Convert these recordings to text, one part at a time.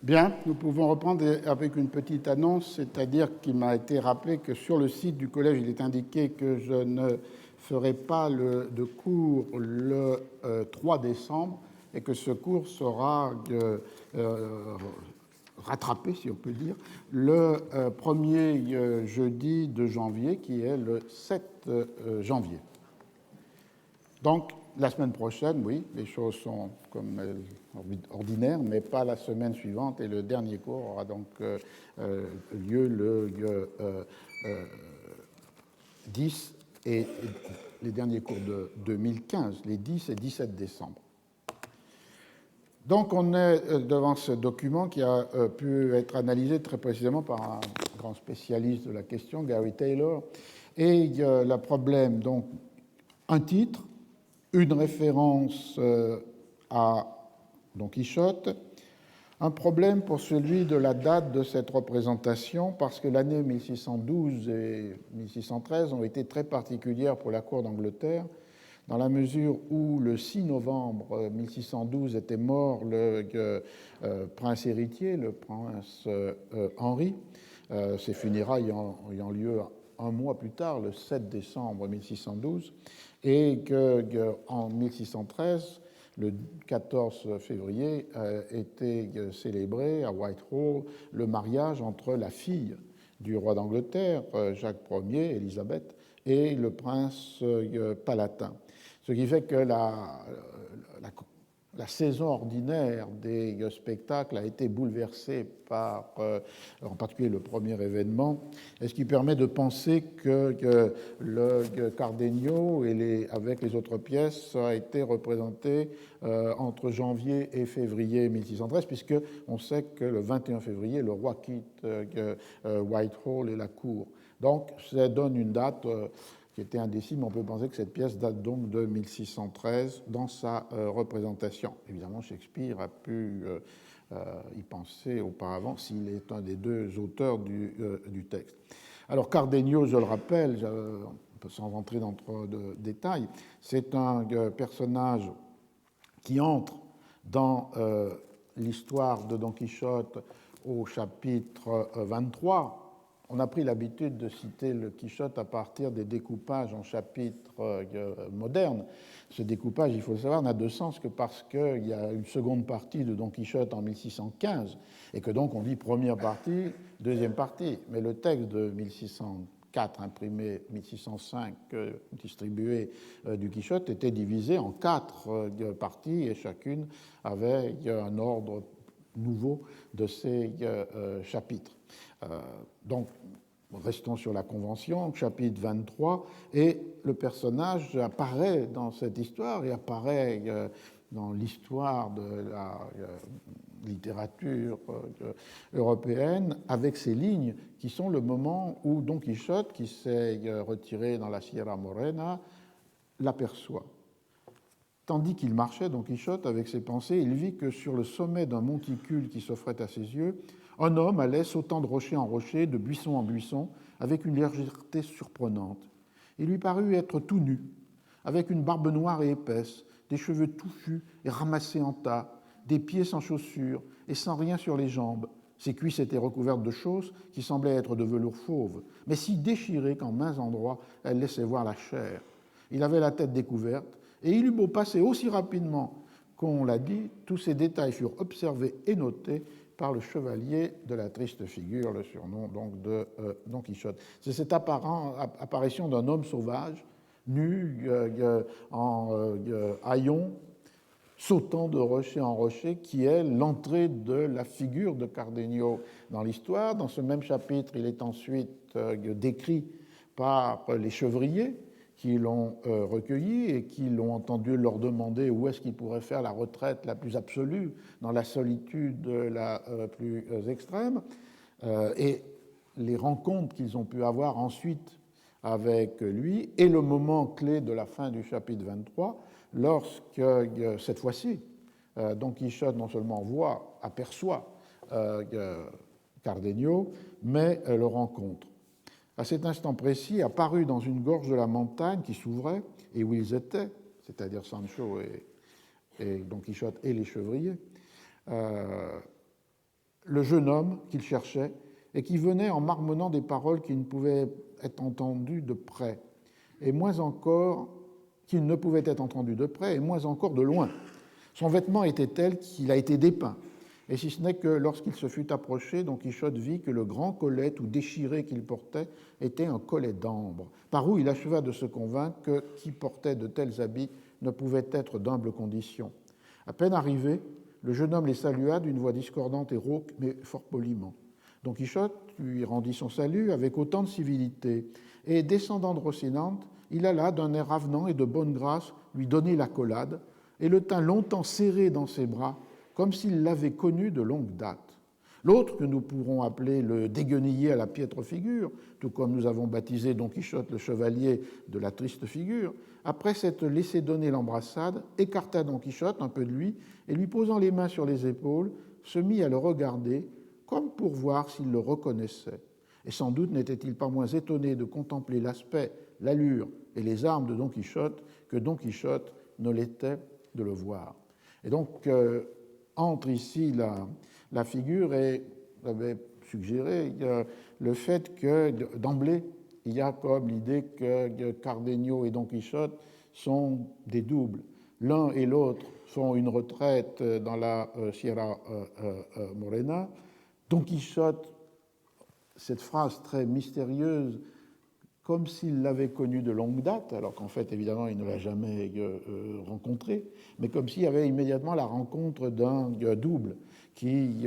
Bien, nous pouvons reprendre avec une petite annonce, c'est-à-dire qu'il m'a été rappelé que sur le site du collège, il est indiqué que je ne ferai pas de cours le 3 décembre et que ce cours sera rattrapé, si on peut dire, le premier jeudi de janvier, qui est le 7 janvier. Donc, la semaine prochaine, oui, les choses sont comme ordinaires, mais pas la semaine suivante. Et le dernier cours aura donc lieu le 10 et les derniers cours de 2015, les 10 et 17 décembre. Donc, on est devant ce document qui a pu être analysé très précisément par un grand spécialiste de la question, Gary Taylor. Et il y a le problème, donc, un titre, une référence à Don Quichotte, un problème pour celui de la date de cette représentation, parce que l'année 1612 et 1613 ont été très particulières pour la cour d'Angleterre, dans la mesure où le 6 novembre 1612 était mort le prince héritier, le prince Henri, ses funérailles ayant lieu un mois plus tard, le 7 décembre 1612, et qu'en 1613, le 14 février, était célébré à Whitehall le mariage entre la fille du roi d'Angleterre, Jacques Ier, Élisabeth, et le prince Palatin. Ce qui fait que la saison ordinaire des spectacles a été bouleversée par, en particulier, le premier événement, et ce qui permet de penser que le Cardenio, avec les autres pièces, a été représenté entre janvier et février 1613, puisqu'on sait que le 21 février, le roi quitte Whitehall et la cour. Donc, ça donne une date qui était indécis, mais on peut penser que cette pièce date donc de 1613 dans sa représentation. Évidemment, Shakespeare a pu y penser auparavant s'il est un des deux auteurs du texte. Alors, Cardenio, je le rappelle, sans rentrer dans trop de détails, c'est un personnage qui entre dans l'histoire de Don Quichotte au chapitre 23. On a pris l'habitude de citer le Quichotte à partir des découpages en chapitres modernes. Ce découpage, il faut le savoir, n'a de sens que parce qu'il y a une seconde partie de Don Quichotte en 1615 et que donc on dit première partie, deuxième partie. Mais le texte de 1604, imprimé 1605, distribué du Quichotte, était divisé en 4 parties et chacune avait un ordre nouveau de ces chapitres. Donc, restons sur la convention, chapitre 23, et le personnage apparaît dans cette histoire et apparaît dans l'histoire de la littérature européenne avec ces lignes qui sont le moment où Don Quichotte, qui s'est retiré dans la Sierra Morena, l'aperçoit. Tandis qu'il marchait, Don Quichotte, avec ses pensées, il vit que sur le sommet d'un monticule qui s'offrait à ses yeux, un homme allait sautant de rocher en rocher, de buisson en buisson, avec une légèreté surprenante. Il lui parut être tout nu, avec une barbe noire et épaisse, des cheveux touffus et ramassés en tas, des pieds sans chaussures et sans rien sur les jambes. Ses cuisses étaient recouvertes de choses qui semblaient être de velours fauve, mais si déchirées qu'en maint endroits elles laissaient voir la chair. Il avait la tête découverte, et il eut beau passer aussi rapidement qu'on l'a dit, tous ces détails furent observés et notés par le chevalier de la triste figure, le surnom donc de Don Quichotte. C'est cette apparition d'un homme sauvage, nu, en haillons, sautant de rocher en rocher, qui est l'entrée de la figure de Cardenio dans l'histoire. Dans ce même chapitre, il est ensuite décrit par les chevriers qui l'ont recueilli et qui l'ont entendu leur demander où est-ce qu'ils pourraient faire la retraite la plus absolue, dans la solitude la plus extrême, et les rencontres qu'ils ont pu avoir ensuite avec lui, et le moment clé de la fin du chapitre 23, lorsque, cette fois-ci, Don Quichotte non seulement aperçoit Cardenio, mais le rencontre. À cet instant précis, apparut dans une gorge de la montagne qui s'ouvrait, et où ils étaient, c'est-à-dire Sancho et Don Quichotte et les chevriers, le jeune homme qu'il cherchait et qui venait en marmonnant des paroles qui ne pouvaient être entendues de près, et moins encore qu'il ne pouvait être entendu de près, et moins encore de loin. Son vêtement était tel qu'il a été dépeint, et si ce n'est que lorsqu'il se fut approché, Don Quichotte vit que le grand collet tout déchiré qu'il portait était un collet d'ambre, par où il acheva de se convaincre que qui portait de tels habits ne pouvait être d'humble condition. À peine arrivé, le jeune homme les salua d'une voix discordante et rauque, mais fort poliment. Don Quichotte lui rendit son salut avec autant de civilité, et descendant de Rocinante, il alla d'un air avenant et de bonne grâce lui donner l'accolade, et le tint longtemps serré dans ses bras, comme s'il l'avait connu de longue date. L'autre, que nous pourrons appeler le déguenillé à la piètre figure, tout comme nous avons baptisé Don Quichotte le chevalier de la triste figure, après s'être laissé donner l'embrassade, écarta Don Quichotte un peu de lui, et lui posant les mains sur les épaules, se mit à le regarder, comme pour voir s'il le reconnaissait. Et sans doute n'était-il pas moins étonné de contempler l'aspect, l'allure et les armes de Don Quichotte que Don Quichotte ne l'était de le voir. Et donc, entre ici la figure et, j'avais suggéré, le fait que, d'emblée, il y a comme l'idée que Cardenio et Don Quichotte sont des doubles. L'un et l'autre font une retraite dans la Sierra Morena. Don Quichotte, cette phrase très mystérieuse, comme s'il l'avait connu de longue date, alors qu'en fait, évidemment, il ne l'a jamais rencontré, mais comme s'il y avait immédiatement la rencontre d'un double qui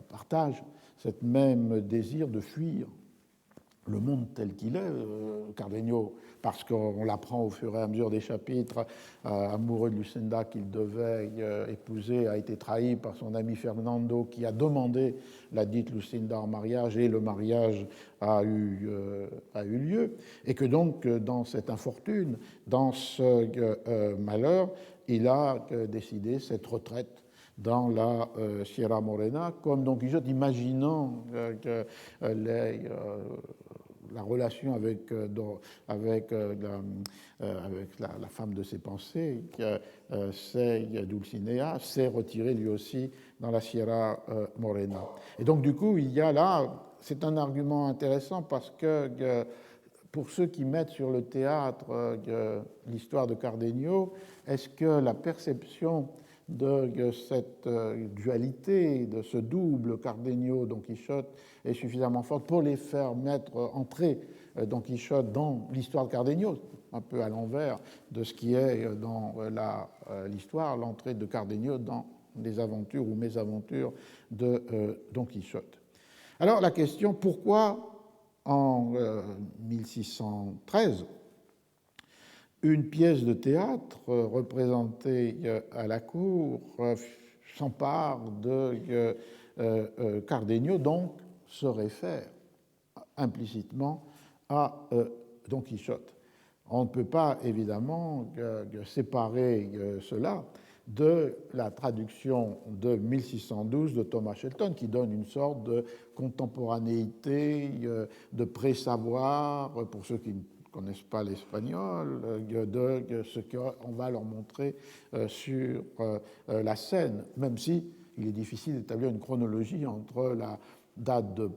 partage cette même désir de fuir le monde tel qu'il est, Cardenio, parce qu'on l'apprend au fur et à mesure des chapitres, amoureux de Lucinda qu'il devait épouser, a été trahi par son ami Fernando qui a demandé la dite Lucinda en mariage, et le mariage a eu lieu, et que donc dans cette infortune, dans ce malheur, il a décidé cette retraite dans la Sierra Morena, comme Don Quichotte, imaginant que la relation avec la femme de ses pensées, c'est Dulcinea, s'est retiré lui aussi dans la Sierra Morena. Et donc, du coup, il y a là, c'est un argument intéressant parce que pour ceux qui mettent sur le théâtre l'histoire de Cardenio, est-ce que la perception de cette dualité, de ce double Cardenio-Don Quichotte est suffisamment forte pour les faire entrer Don Quichotte dans l'histoire de Cardenio, un peu à l'envers de ce qui est dans l'histoire, l'entrée de Cardenio dans les aventures ou mésaventures de Don Quichotte. Alors la question, pourquoi en 1613, une pièce de théâtre représentée à la cour s'empare de Cardenio, donc se réfère implicitement à Don Quichotte. On ne peut pas évidemment séparer cela de la traduction de 1612 de Thomas Shelton, qui donne une sorte de contemporanéité, de pré-savoir, pour ceux qui ne connaissent pas l'espagnol, de ce qu'on va leur montrer sur la scène, même si il est difficile d'établir une chronologie entre la date de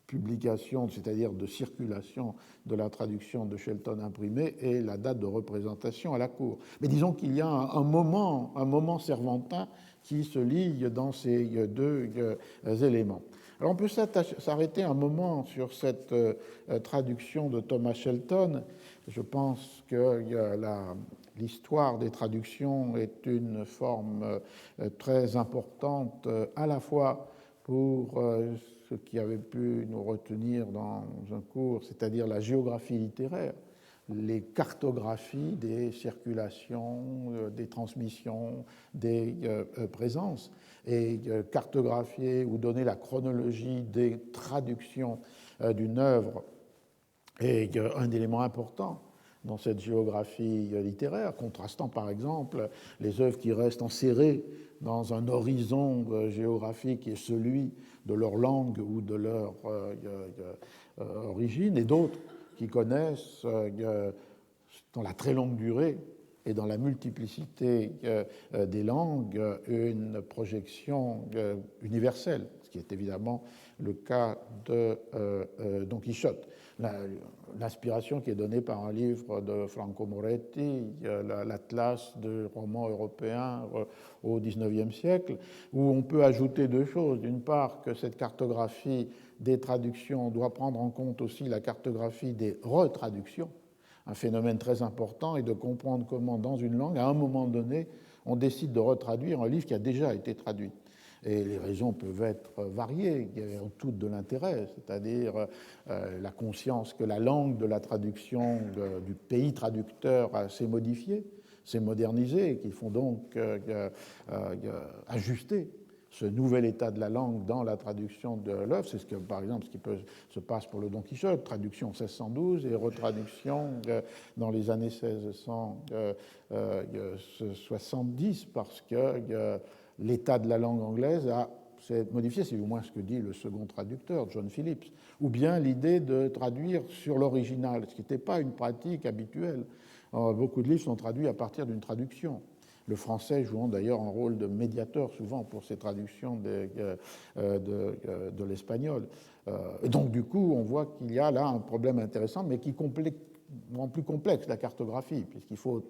publication, c'est-à-dire de circulation de la traduction de Shelton imprimée, et la date de représentation à la cour. Mais disons qu'il y a un moment cervantin qui se lie dans ces deux éléments. Alors on peut s'arrêter un moment sur cette traduction de Thomas Shelton. Je pense que l'histoire des traductions est une forme très importante à la fois pour ce qui avait pu nous retenir dans un cours, c'est-à-dire la géographie littéraire, les cartographies des circulations, des transmissions, des présences, et cartographier ou donner la chronologie des traductions d'une œuvre est un élément important dans cette géographie littéraire, contrastant par exemple les œuvres qui restent enserrées dans un horizon géographique qui est celui de leur langue ou de leur origine, et d'autres qui connaissent dans la très longue durée et dans la multiplicité des langues une projection universelle, ce qui est évidemment le cas de Don Quichotte. L'inspiration qui est donnée par un livre de Franco Moretti, l'Atlas de romans européens au XIXe siècle, où on peut ajouter deux choses. D'une part, que cette cartographie des traductions doit prendre en compte aussi la cartographie des retraductions, un phénomène très important, et de comprendre comment, dans une langue, à un moment donné, on décide de retraduire un livre qui a déjà été traduit. Et les raisons peuvent être variées, il y a toutes de l'intérêt, c'est-à-dire la conscience que la langue de la traduction du pays traducteur s'est modifiée, s'est modernisée, et qu'il faut donc ajuster ce nouvel état de la langue dans la traduction de l'œuvre. C'est par exemple ce qui se passe pour le Don Quichotte, traduction en 1612 et retraduction dans les années 1670, parce que l'état de la langue anglaise s'est modifié, c'est au moins ce que dit le second traducteur, John Phillips, ou bien l'idée de traduire sur l'original, ce qui n'était pas une pratique habituelle. Beaucoup de livres sont traduits à partir d'une traduction. Le français jouant d'ailleurs un rôle de médiateur souvent pour ces traductions de l'espagnol. Donc du coup, on voit qu'il y a là un problème intéressant, mais qui rend plus complexe la cartographie, puisqu'il faut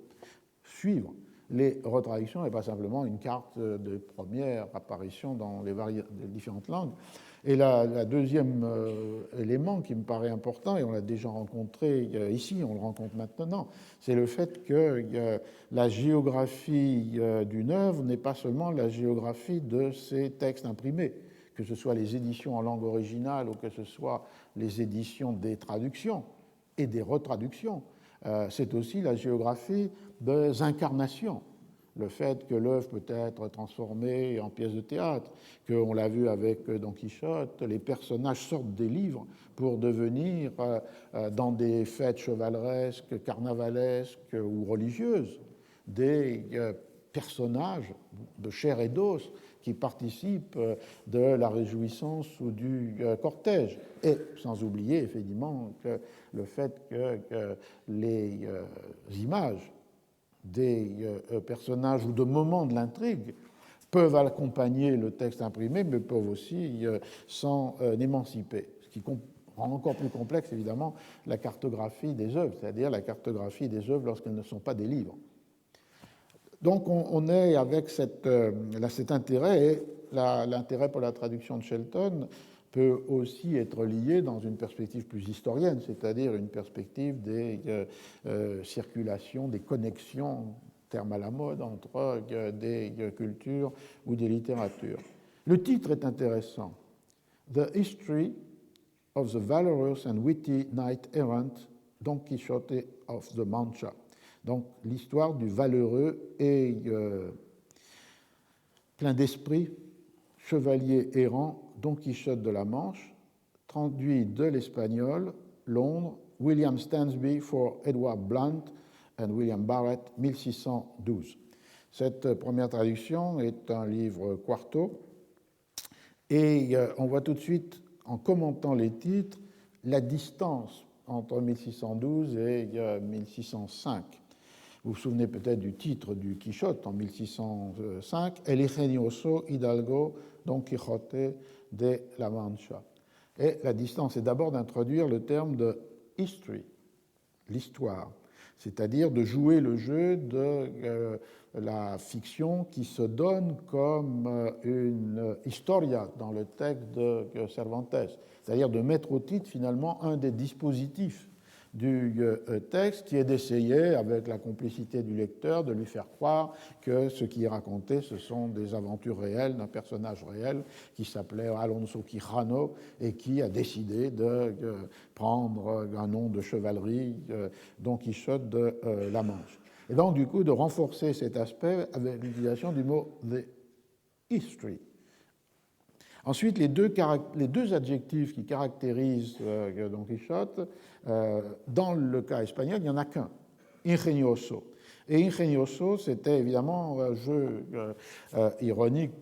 suivre les retraductions et pas simplement une carte de première apparition dans les différentes langues. Et la deuxième élément qui me paraît important, et on l'a déjà rencontré ici, on le rencontre maintenant, c'est le fait que la géographie d'une œuvre n'est pas seulement la géographie de ses textes imprimés, que ce soit les éditions en langue originale ou que ce soit les éditions des traductions et des retraductions. C'est aussi la géographie des incarnations. Le fait que l'œuvre peut être transformée en pièce de théâtre, qu'on l'a vu avec Don Quichotte, les personnages sortent des livres pour devenir, dans des fêtes chevaleresques, carnavalesques ou religieuses, des personnages de chair et d'os qui participent de la réjouissance ou du cortège. Et sans oublier, effectivement, que le fait que les images des personnages ou de moments de l'intrigue peuvent accompagner le texte imprimé, mais peuvent aussi s'en émanciper. Ce qui rend encore plus complexe, évidemment, la cartographie des œuvres, c'est-à-dire la cartographie des œuvres lorsqu'elles ne sont pas des livres. Donc on est avec cet intérêt, et l'intérêt pour la traduction de Shelton peut aussi être lié dans une perspective plus historienne, c'est-à-dire une perspective des circulations, des connexions, terme à la mode, entre des cultures ou des littératures. Le titre est intéressant. The History of the Valorous and Witty Knight-Errant Don Quixote of the Mancha. Donc l'histoire du valeureux et plein d'esprit chevalier errant Don Quichotte de la Manche, traduit de l'espagnol, Londres, William Stansby for Edward Blunt and William Barrett, 1612. Cette première traduction est un livre quarto, et on voit tout de suite, en commentant les titres, la distance entre 1612 et 1605. Vous vous souvenez peut-être du titre du Quichotte en 1605, El ingenioso Hidalgo Don Quijote de la Mancha. Et la distance est d'abord d'introduire le terme de history, l'histoire, c'est-à-dire de jouer le jeu de la fiction qui se donne comme une historia dans le texte de Cervantes, c'est-à-dire de mettre au titre finalement un des dispositifs du texte, qui est d'essayer, avec la complicité du lecteur, de lui faire croire que ce qui est raconté, ce sont des aventures réelles d'un personnage réel qui s'appelait Alonso Quijano et qui a décidé de prendre un nom de chevalerie, Don Quichotte de la Manche. Et donc, du coup, de renforcer cet aspect avec l'utilisation du mot « the history ». Ensuite, les deux adjectifs qui caractérisent Don Quichotte, dans le cas espagnol, il n'y en a qu'un, ingenioso. Et ingenioso, c'était évidemment un jeu ironique,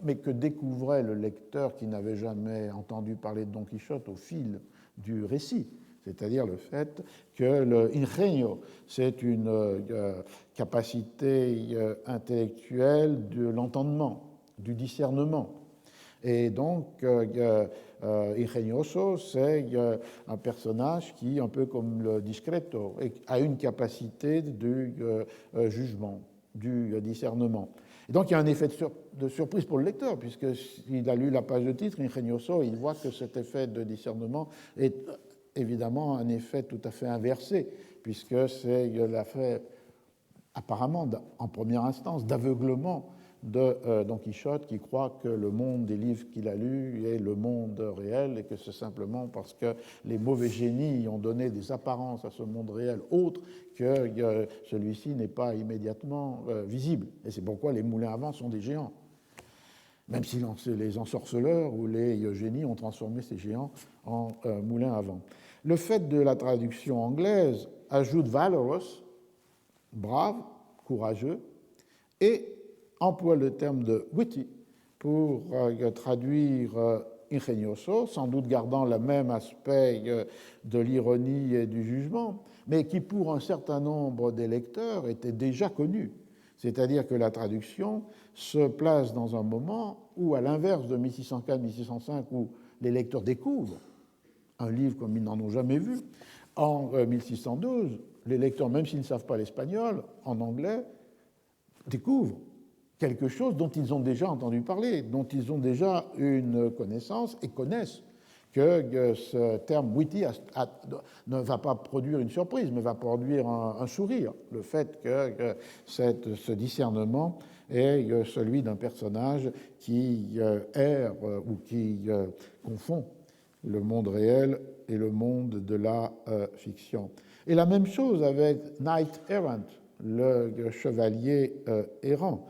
mais que découvrait le lecteur qui n'avait jamais entendu parler de Don Quichotte au fil du récit. C'est-à-dire le fait que le ingenio, c'est une capacité intellectuelle de l'entendement, du discernement. Et donc, Ingenioso, c'est un personnage qui, un peu comme le Discreto, a une capacité du jugement, du discernement. Et donc, il y a un effet de surprise pour le lecteur, puisque s'il a lu la page de titre, Ingenioso, il voit que cet effet de discernement est évidemment un effet tout à fait inversé, puisque c'est l'affaire, apparemment, en première instance, d'aveuglement de Don Quichotte, qui croit que le monde des livres qu'il a lus est le monde réel et que c'est simplement parce que les mauvais génies ont donné des apparences à ce monde réel autre que celui-ci n'est pas immédiatement visible. Et c'est pourquoi les moulins à vent sont des géants. Même si les ensorceleurs ou les génies ont transformé ces géants en moulins à vent. Le fait de la traduction anglaise ajoute valorous, brave, courageux, et emploie le terme de witty pour traduire ingenioso, sans doute gardant le même aspect de l'ironie et du jugement, mais qui pour un certain nombre des lecteurs était déjà connu. C'est-à-dire que la traduction se place dans un moment où, à l'inverse de 1604-1605, où les lecteurs découvrent un livre comme ils n'en ont jamais vu, en 1612, les lecteurs, même s'ils ne savent pas l'espagnol, en anglais, découvrent quelque chose dont ils ont déjà entendu parler, dont ils ont déjà une connaissance et connaissent que ce terme witty ne va pas produire une surprise, mais va produire un sourire. Le fait que ce discernement est celui d'un personnage qui erre ou qui confond le monde réel et le monde de la fiction. Et la même chose avec Knight Errant, le chevalier errant.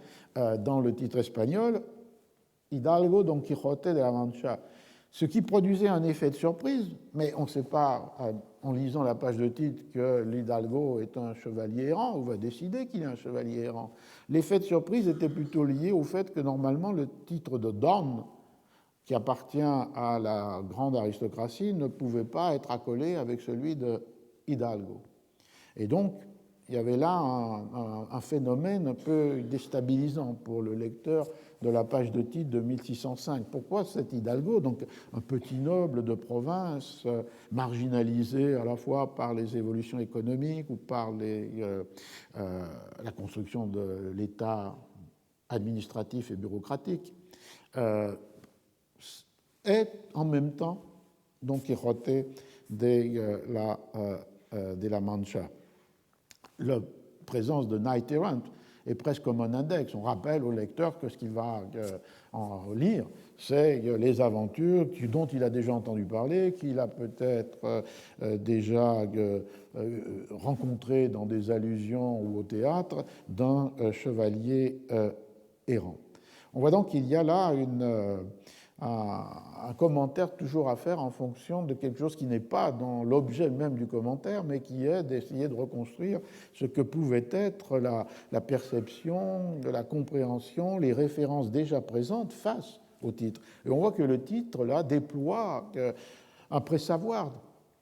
Dans le titre espagnol, Hidalgo Don Quijote de la Mancha, ce qui produisait un effet de surprise, mais on ne sait pas, en lisant la page de titre, que l'Hidalgo est un chevalier errant, ou va décider qu'il est un chevalier errant. L'effet de surprise était plutôt lié au fait que normalement le titre de Don, qui appartient à la grande aristocratie, ne pouvait pas être accolé avec celui de Hidalgo. Et donc, il y avait là un phénomène un peu déstabilisant pour le lecteur de la page de titre de 1605. Pourquoi cet Hidalgo, donc un petit noble de province, marginalisé à la fois par les évolutions économiques ou par la construction de l'État administratif et bureaucratique, est en même temps Don Quijote de la Mancha. La présence de Knight Errant est presque comme un index. On rappelle au lecteur que ce qu'il va en lire, c'est les aventures dont il a déjà entendu parler, qu'il a peut-être déjà rencontré dans des allusions ou au théâtre d'un chevalier errant. On voit donc qu'il y a là un commentaire toujours à faire en fonction de quelque chose qui n'est pas dans l'objet même du commentaire, mais qui est d'essayer de reconstruire ce que pouvait être la perception, la compréhension, les références déjà présentes face au titre. Et on voit que le titre, là, déploie un pré-savoir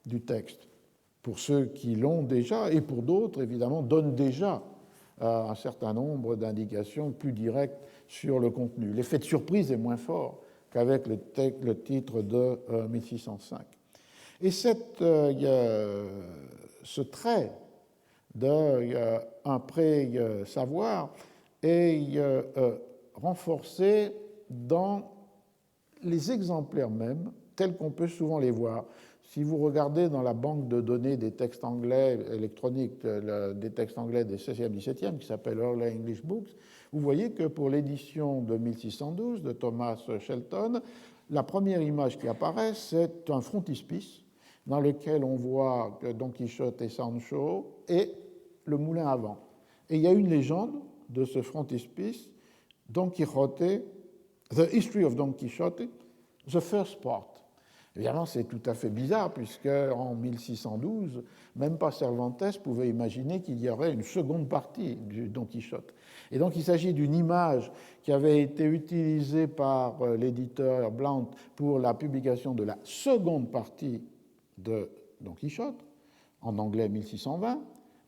du texte, pour ceux qui l'ont déjà, et pour d'autres, évidemment, donne déjà un certain nombre d'indications plus directes sur le contenu. L'effet de surprise est moins fort qu'avec le titre de 1605. Et ce trait d'un pré-savoir est renforcé dans les exemplaires mêmes, tels qu'on peut souvent les voir. Si vous regardez dans la banque de données des textes anglais électroniques, des textes anglais des 16e, 17e, qui s'appelle Early English Books, vous voyez que pour l'édition de 1612 de Thomas Shelton, la première image qui apparaît, c'est un frontispice dans lequel on voit Don Quichotte et Sancho et le moulin à vent. Et il y a une légende de ce frontispice, Don Quijote, The History of Don Quixote, The First Part. Évidemment, c'est tout à fait bizarre, puisque en 1612, même pas Cervantes pouvait imaginer qu'il y aurait une seconde partie du Don Quichotte. Et donc, il s'agit d'une image qui avait été utilisée par l'éditeur Blount pour la publication de la seconde partie de Don Quichotte, en anglais 1620,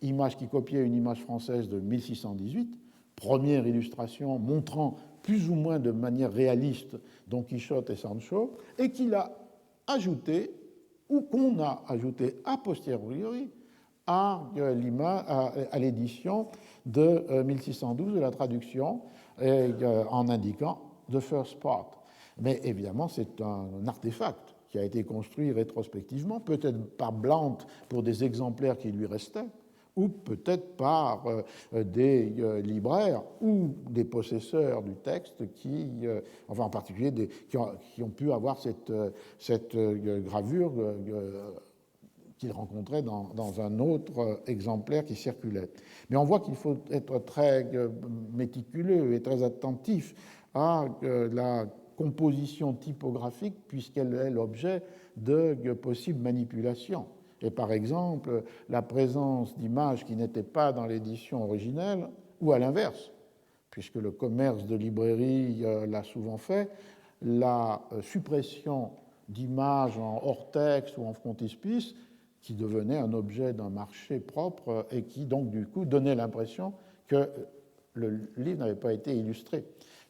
image qui copiait une image française de 1618, première illustration montrant plus ou moins de manière réaliste Don Quichotte et Sancho, et qu'il a ajouté, ou qu'on a ajouté a posteriori, à l'édition de 1612 de la traduction, en indiquant The First Part. Mais évidemment, c'est un artefact qui a été construit rétrospectivement, peut-être par Blount pour des exemplaires qui lui restaient, ou peut-être par des libraires ou des possesseurs du texte enfin en particulier qui ont pu avoir cette gravure qu'ils rencontraient dans un autre exemplaire qui circulait. Mais on voit qu'il faut être très méticuleux et très attentif à la composition typographique puisqu'elle est l'objet de possibles manipulations. Et par exemple, la présence d'images qui n'étaient pas dans l'édition originelle, ou à l'inverse, puisque le commerce de librairie l'a souvent fait, la suppression d'images en hors-texte ou en frontispice qui devenait un objet d'un marché propre et qui donc du coup donnait l'impression que le livre n'avait pas été illustré.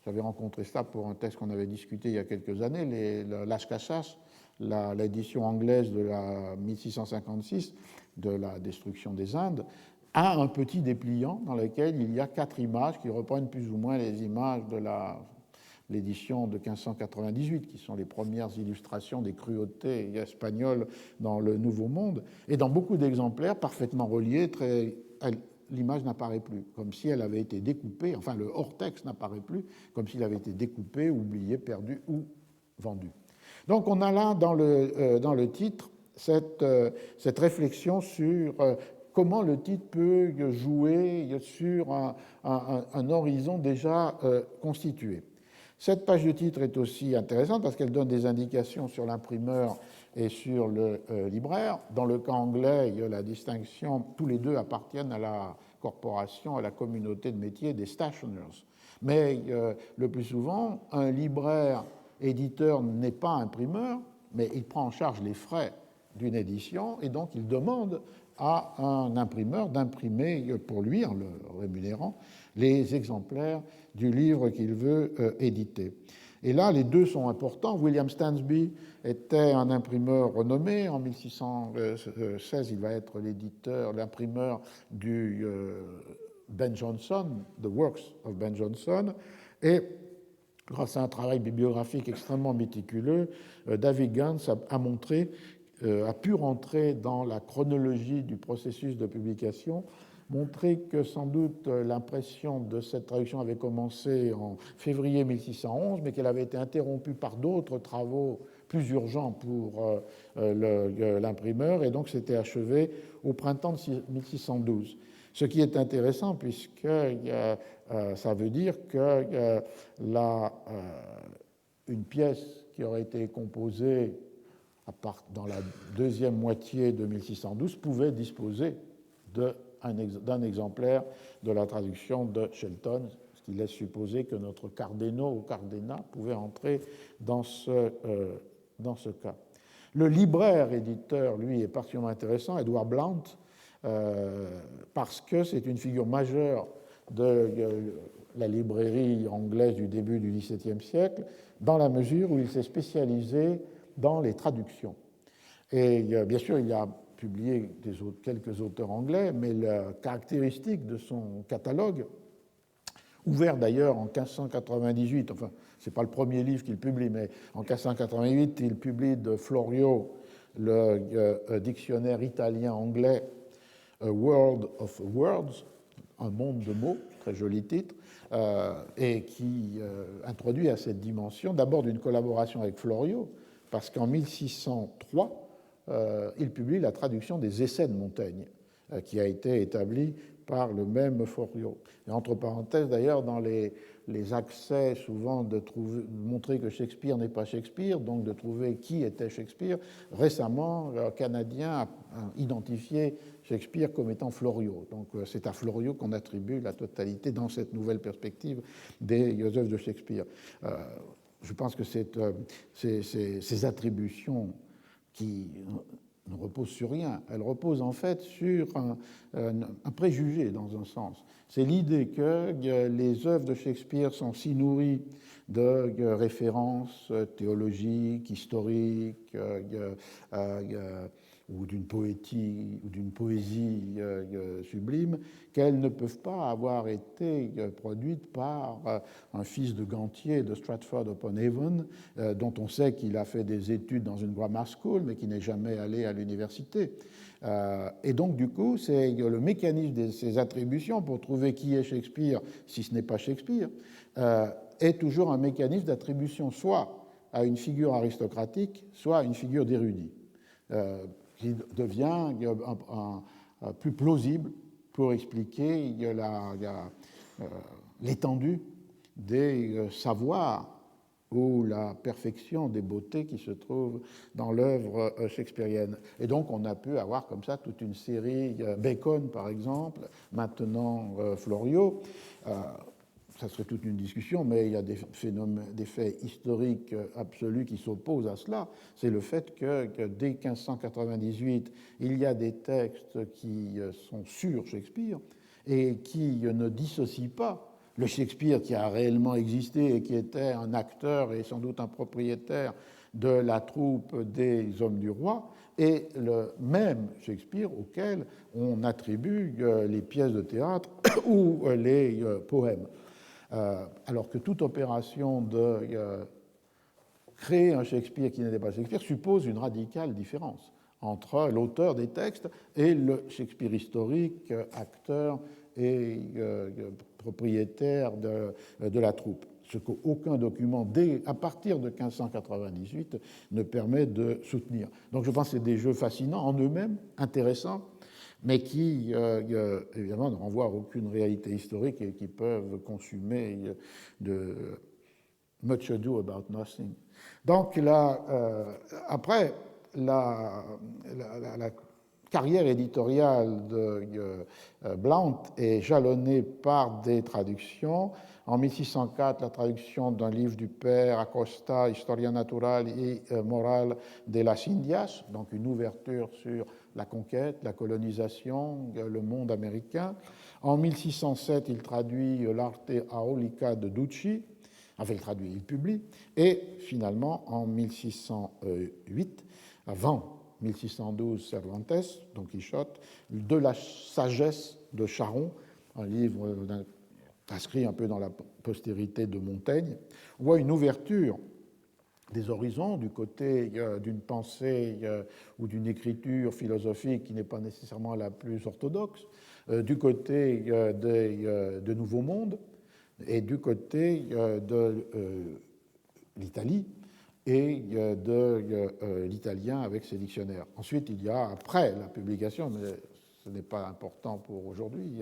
J'avais rencontré ça pour un texte qu'on avait discuté il y a quelques années, Las Casas, l'édition anglaise de la 1656 de la destruction des Indes, a un petit dépliant dans lequel il y a 4 images qui reprennent plus ou moins les images de l'édition de 1598, qui sont les premières illustrations des cruautés espagnoles dans le Nouveau Monde. Et dans beaucoup d'exemplaires, parfaitement reliés, l'image n'apparaît plus, comme si elle avait été découpée, enfin le hors-texte n'apparaît plus, comme s'il avait été découpé, oublié, perdu ou vendu. Donc on a là dans le titre cette réflexion sur comment le titre peut jouer sur un horizon déjà constitué. Cette page de titre est aussi intéressante parce qu'elle donne des indications sur l'imprimeur et sur le libraire. Dans le cas anglais, il y a la distinction, tous les deux appartiennent à la corporation, à la communauté de métier des stationers. Mais le plus souvent, un libraire éditeur n'est pas imprimeur, mais il prend en charge les frais d'une édition et donc il demande à un imprimeur d'imprimer pour lui, en le rémunérant, les exemplaires du livre qu'il veut éditer. Et là, les deux sont importants. William Stansby était un imprimeur renommé. En 1616, il va être l'imprimeur du Ben Jonson, The Works of Ben Jonson. Et grâce à un travail bibliographique extrêmement méticuleux, David Gans a pu rentrer dans la chronologie du processus de publication, montrer que sans doute l'impression de cette traduction avait commencé en février 1611, mais qu'elle avait été interrompue par d'autres travaux plus urgents pour l'imprimeur, et donc s'était achevée au printemps de 1612. Ce qui est intéressant, puisque ça veut dire que une pièce qui aurait été composée dans la deuxième moitié de 1612 pouvait disposer d'un exemplaire de la traduction de Shelton, ce qui laisse supposer que notre Cardeno ou Cardena pouvait entrer dans ce cas. Le libraire éditeur, lui, est particulièrement intéressant, Edward Blount, parce que c'est une figure majeure de la librairie anglaise du début du XVIIe siècle, dans la mesure où il s'est spécialisé dans les traductions. Et bien sûr, il a publié quelques auteurs anglais, mais la caractéristique de son catalogue, ouvert d'ailleurs en 1598, enfin, ce n'est pas le premier livre qu'il publie, mais en 1588, il publie de Florio le dictionnaire italien-anglais A World of Words, un monde de mots, très joli titre, et qui introduit à cette dimension d'abord d'une collaboration avec Florio, parce qu'en 1603, il publie la traduction des Essais de Montaigne, qui a été établie par le même Florio. Et entre parenthèses, d'ailleurs, dans les accès souvent de montrer que Shakespeare n'est pas Shakespeare, donc de trouver qui était Shakespeare, récemment, le Canadien a identifié Shakespeare comme étant Florio. Donc c'est à Florio qu'on attribue la totalité, dans cette nouvelle perspective, des œuvres de Shakespeare. Je pense que ces attributions qui ne repose sur rien. Elle repose en fait sur un préjugé, dans un sens. C'est l'idée que les œuvres de Shakespeare sont si nourries de références théologiques, historiques, ou d'une poésie, sublime, qu'elles ne peuvent pas avoir été produites par un fils de gantier de Stratford-upon-Avon, dont on sait qu'il a fait des études dans une grammar school, mais qui n'est jamais allé à l'université. Et donc, du coup, c'est le mécanisme de ces attributions pour trouver qui est Shakespeare, si ce n'est pas Shakespeare, est toujours un mécanisme d'attribution soit à une figure aristocratique, soit à une figure d'érudit, qui devient plus plausible pour expliquer l'étendue des savoirs ou la perfection des beautés qui se trouvent dans l'œuvre shakespearienne. Et donc on a pu avoir comme ça toute une série, Bacon par exemple, maintenant Florio, ça serait toute une discussion, mais il y a des faits historiques absolus qui s'opposent à cela. C'est le fait que dès 1598, il y a des textes qui sont sur Shakespeare et qui ne dissocient pas le Shakespeare qui a réellement existé et qui était un acteur et sans doute un propriétaire de la troupe des hommes du roi, et le même Shakespeare auquel on attribue les pièces de théâtre ou les poèmes. Alors que toute opération de créer un Shakespeare qui n'était pas Shakespeare suppose une radicale différence entre l'auteur des textes et le Shakespeare historique, acteur et propriétaire de la troupe, ce qu'aucun document, à partir de 1598, ne permet de soutenir. Donc je pense que c'est des jeux fascinants en eux-mêmes, intéressants, mais qui, évidemment, ne renvoient à aucune réalité historique et qui peuvent consumer de much ado about nothing. Donc là, après, la carrière éditoriale de Blount est jalonnée par des traductions. En 1604, la traduction d'un livre du père Acosta, Historia Natural y Moral de las Indias, donc une ouverture sur la conquête, la colonisation, le monde américain. En 1607, il traduit l'Arte Aolica de Ducci, enfin il traduit, il publie, et finalement en 1608, avant 1612, Cervantes, Don Quichotte, de la sagesse de Charon, un livre inscrit un peu dans la postérité de Montaigne. On voit une ouverture des horizons du côté d'une pensée ou d'une écriture philosophique qui n'est pas nécessairement la plus orthodoxe, du côté de Nouveau Monde et du côté de l'Italie et de l'italien avec ses dictionnaires. Ensuite, il y a, après la publication, mais ce n'est pas important pour aujourd'hui,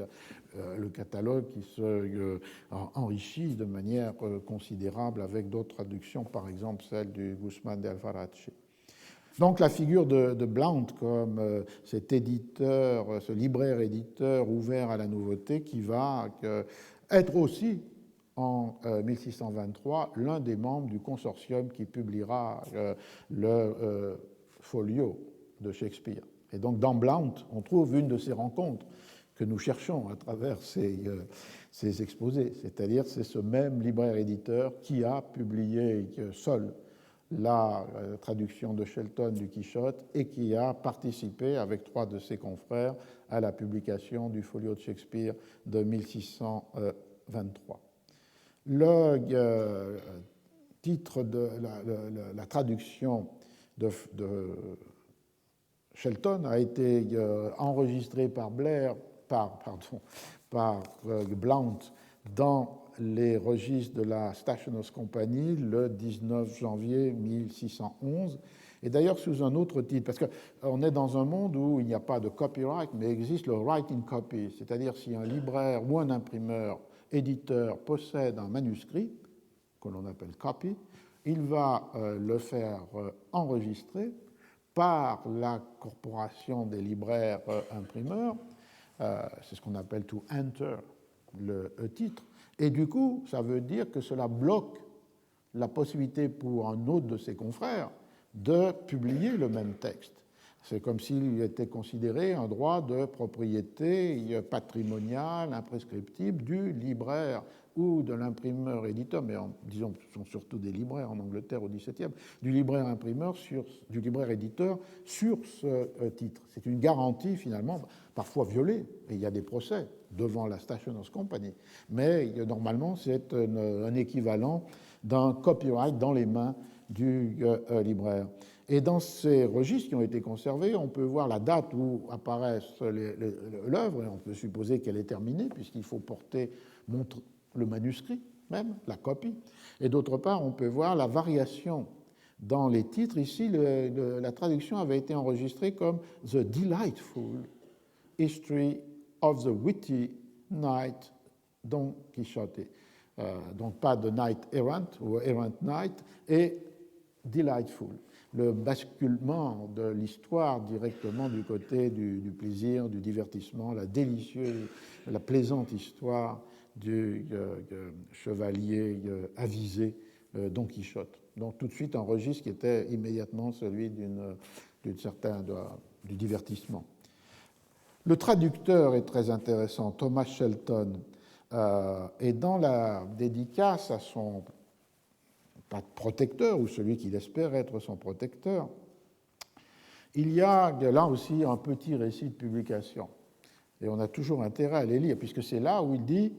le catalogue qui se enrichit de manière considérable avec d'autres traductions, par exemple celle du Guzmán de Alfarache. Donc la figure de Blount comme cet éditeur, ce libraire-éditeur ouvert à la nouveauté qui va être aussi en 1623 l'un des membres du consortium qui publiera le folio de Shakespeare. Et donc dans Blount, on trouve une de ces rencontres que nous cherchons à travers ces exposés, c'est-à-dire c'est ce même libraire-éditeur qui a publié seul la traduction de Shelton du Quichotte et qui a participé avec 3 de ses confrères à la publication du folio de Shakespeare de 1623. Le titre de la traduction de Shelton a été enregistré par Blount dans les registres de la Stationers' Company le 19 janvier 1611, et d'ailleurs sous un autre titre, parce qu'on est dans un monde où il n'y a pas de copyright, mais existe le right in copy, c'est-à-dire si un libraire ou un imprimeur, éditeur possède un manuscrit, que l'on appelle copy, il va le faire enregistrer par la corporation des libraires imprimeurs, c'est ce qu'on appelle to enter le titre, et du coup, ça veut dire que cela bloque la possibilité pour un autre de ses confrères de publier le même texte. C'est comme s'il était considéré un droit de propriété patrimoniale, imprescriptible du libraire ou de l'imprimeur-éditeur, mais disons ce sont surtout des libraires en Angleterre au XVIIe, du libraire-imprimeur, du libraire-éditeur sur ce titre. C'est une garantie finalement, parfois violée, et il y a des procès devant la Stationers' Company, mais normalement c'est un équivalent d'un copyright dans les mains du libraire. Et dans ces registres qui ont été conservés, on peut voir la date où apparaît l'œuvre, et on peut supposer qu'elle est terminée, puisqu'il faut porter le manuscrit même, la copie. Et d'autre part, on peut voir la variation dans les titres. Ici, la traduction avait été enregistrée comme « The Delightful History of the Witty Knight Don Quixote ». Donc pas de Knight Errant ou Errant Knight, et Delightful, le basculement de l'histoire directement du côté du plaisir, du divertissement, la délicieuse, la plaisante histoire du chevalier avisé Don Quichotte. Donc tout de suite un registre qui était immédiatement celui du divertissement. Le traducteur est très intéressant, Thomas Shelton, et dans la dédicace à son protecteur, ou celui qu'il espère être son protecteur, il y a là aussi un petit récit de publication. Et on a toujours intérêt à les lire, puisque c'est là où il dit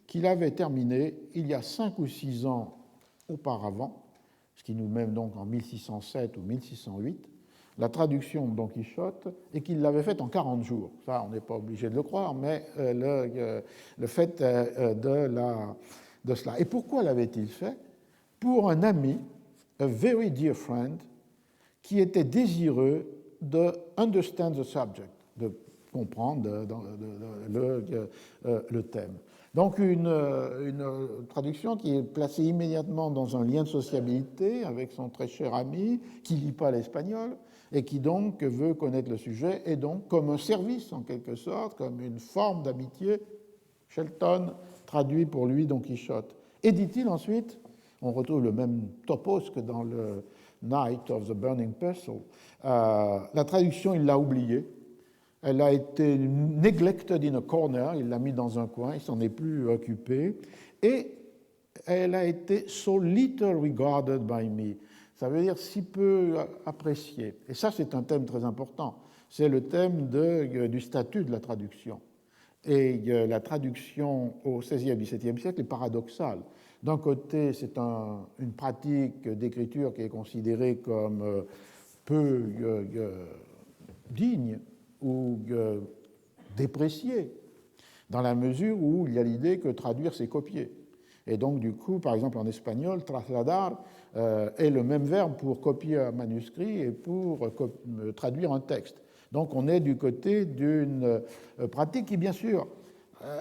qu'il avait terminé, il y a 5 ou 6 ans auparavant, ce qui nous mène donc en 1607 ou 1608, la traduction de Don Quichotte, et qu'il l'avait faite en 40 jours. Ça, on n'est pas obligé de le croire, mais le fait de cela. Et pourquoi l'avait-il fait? Pour un ami, a very dear friend, qui était désireux de understand the subject, de comprendre le thème. Donc une traduction qui est placée immédiatement dans un lien de sociabilité avec son très cher ami, qui ne lit pas l'espagnol, et qui donc veut connaître le sujet, et donc comme un service en quelque sorte, comme une forme d'amitié, Shelton traduit pour lui Don Quichotte. Et dit-il ensuite, on retrouve le même topos que dans le Night of the Burning Pestle, la traduction, il l'a oubliée. Elle a été neglected in a corner, il l'a mis dans un coin, il s'en est plus occupé, et elle a été so little regarded by me. Ça veut dire si peu appréciée. Et ça, c'est un thème très important. C'est le thème du statut de la traduction. Et la traduction au XVIe et XVIIe siècle est paradoxale. D'un côté, c'est une pratique d'écriture qui est considérée comme peu digne ou dépréciée, dans la mesure où il y a l'idée que traduire, c'est copier. Et donc, du coup, par exemple, en espagnol, trasladar est le même verbe pour copier un manuscrit et pour traduire un texte. Donc, on est du côté d'une pratique qui, bien sûr,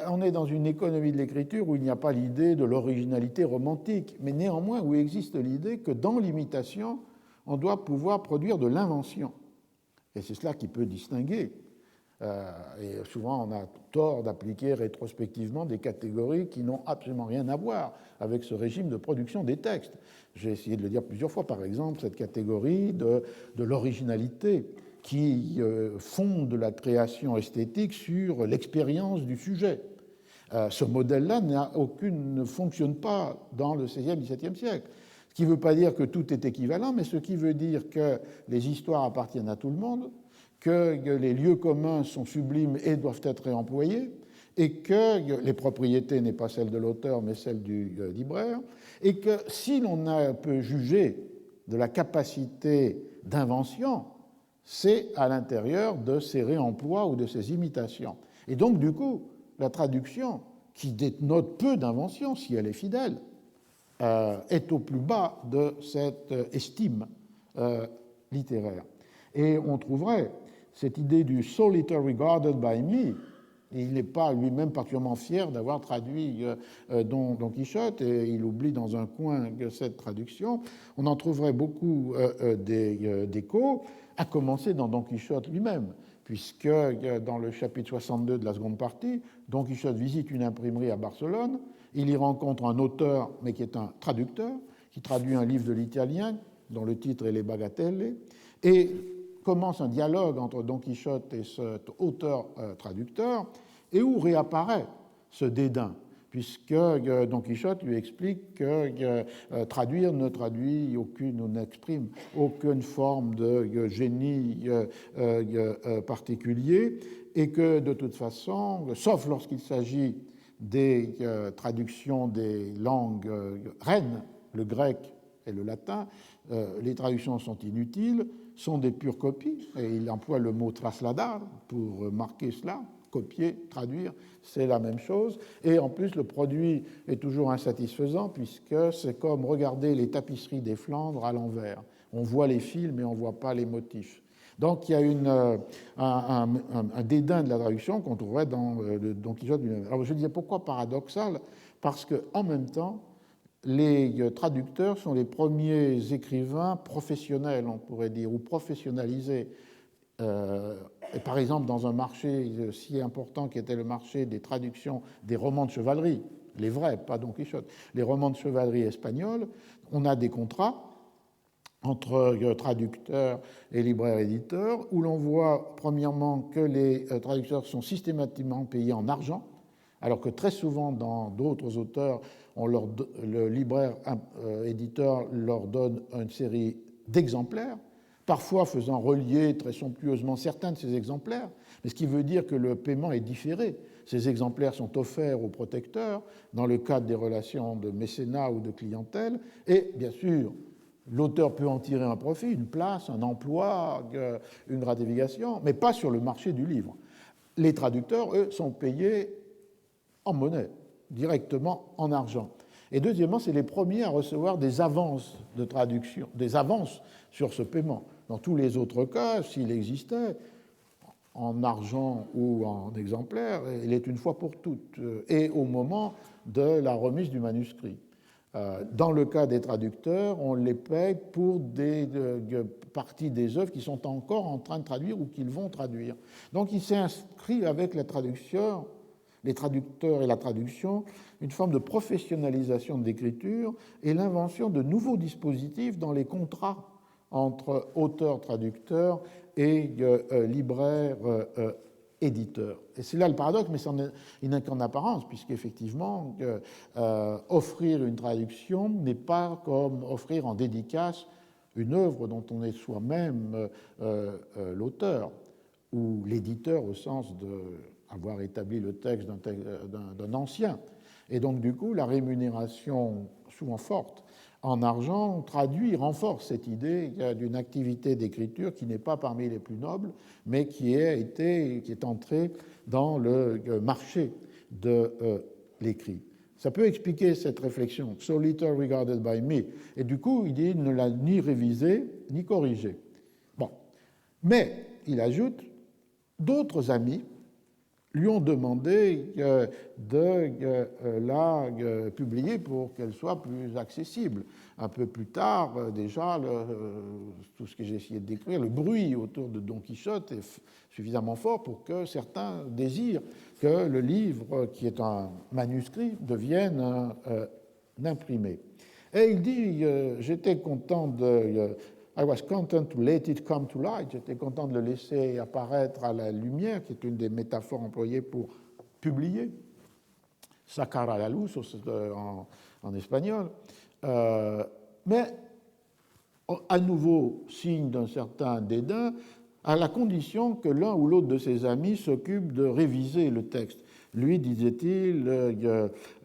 on est dans une économie de l'écriture où il n'y a pas l'idée de l'originalité romantique, mais néanmoins où existe l'idée que dans l'imitation, on doit pouvoir produire de l'invention. Et c'est cela qui peut distinguer. Et souvent, on a tort d'appliquer rétrospectivement des catégories qui n'ont absolument rien à voir avec ce régime de production des textes. J'ai essayé de le dire plusieurs fois, par exemple, cette catégorie de l'originalité qui fonde la création esthétique sur l'expérience du sujet. Ce modèle-là ne fonctionne pas dans le XVIe et XVIIe siècle. Ce qui ne veut pas dire que tout est équivalent, mais ce qui veut dire que les histoires appartiennent à tout le monde, que les lieux communs sont sublimes et doivent être réemployés, et que les propriétés n'est pas celle de l'auteur, mais celle du libraire, et que si l'on peut juger de la capacité d'invention, c'est à l'intérieur de ces réemplois ou de ces imitations. Et donc, du coup, la traduction, qui dénote peu d'invention, si elle est fidèle, est au plus bas de cette estime littéraire. Et on trouverait cette idée du « so little regarded by me », il n'est pas lui-même particulièrement fier d'avoir traduit Don Quichotte, et il oublie dans un coin cette traduction. On en trouverait beaucoup d'échos, à commencer dans Don Quichotte lui-même, puisque dans le chapitre 62 de la seconde partie, Don Quichotte visite une imprimerie à Barcelone, il y rencontre un auteur, mais qui est un traducteur, qui traduit un livre de l'italien, dont le titre est Les Bagatelles, et commence un dialogue entre Don Quichotte et cet auteur-traducteur, et où réapparaît ce dédain, puisque Don Quichotte lui explique que traduire ne traduit aucune, ou n'exprime aucune forme de génie particulier, et que de toute façon, sauf lorsqu'il s'agit des traductions des langues reines, le grec et le latin, les traductions sont inutiles, sont des pures copies, et il emploie le mot trasladar pour marquer cela. Copier, traduire, c'est la même chose. Et en plus, le produit est toujours insatisfaisant puisque c'est comme regarder les tapisseries des Flandres à l'envers. On voit les fils, mais on ne voit pas les motifs. Donc il y a un dédain de la traduction qu'on trouverait dans Don Quichotte lui-même. Alors je disais pourquoi paradoxal? Parce qu'en même temps, les traducteurs sont les premiers écrivains professionnels, on pourrait dire, ou professionnalisés. Et par exemple, dans un marché si important qui était le marché des traductions des romans de chevalerie, les vrais, pas Don Quichotte, les romans de chevalerie espagnols, on a des contrats entre traducteurs et libraires-éditeurs, où l'on voit premièrement que les traducteurs sont systématiquement payés en argent, alors que très souvent dans d'autres auteurs, le libraire-éditeur leur donne une série d'exemplaires, parfois faisant relier très somptueusement certains de ces exemplaires, mais ce qui veut dire que le paiement est différé. Ces exemplaires sont offerts aux protecteurs dans le cadre des relations de mécénat ou de clientèle, et bien sûr, l'auteur peut en tirer un profit, une place, un emploi, une gratification, mais pas sur le marché du livre. Les traducteurs, eux, sont payés en monnaie, directement en argent. Et deuxièmement, c'est les premiers à recevoir des avances de traduction, des avances sur ce paiement. Dans tous les autres cas, s'il existait, en argent ou en exemplaire, il est une fois pour toutes, et au moment de la remise du manuscrit. Dans le cas des traducteurs, on les paye pour des parties des œuvres qui sont encore en train de traduire ou qu'ils vont traduire. Donc il s'est inscrit avec les traducteurs et la traduction, une forme de professionnalisation de l'écriture et l'invention de nouveaux dispositifs dans les contrats entre auteurs-traducteurs et libraires-éditeurs. Et c'est là le paradoxe, mais il n'est qu'en apparence, puisqu'effectivement, offrir une traduction n'est pas comme offrir en dédicace une œuvre dont on est soi-même l'auteur, ou l'éditeur au sens d'avoir établi le texte d'un ancien. Et donc, du coup, la rémunération, souvent forte, en argent, traduit, renforce cette idée d'une activité d'écriture qui n'est pas parmi les plus nobles, mais qui est entrée dans le marché de l'écrit. Ça peut expliquer cette réflexion, so little regarded by me. Et du coup, il dit, il ne l'a ni révisé, ni corrigé. Bon. Mais, il ajoute, d'autres amis lui ont demandé de la publier pour qu'elle soit plus accessible. Un peu plus tard, déjà, tout ce que j'ai essayé de décrire, le bruit autour de Don Quichotte est suffisamment fort pour que certains désirent que le livre, qui est un manuscrit, devienne un imprimé. Et il dit, j'étais content I was content to let it come to light. J'étais content de le laisser apparaître à la lumière, qui est une des métaphores employées pour publier. Sacar a la luz en espagnol. Mais, à nouveau, signe d'un certain dédain, à la condition que l'un ou l'autre de ses amis s'occupe de réviser le texte. Lui, disait-il,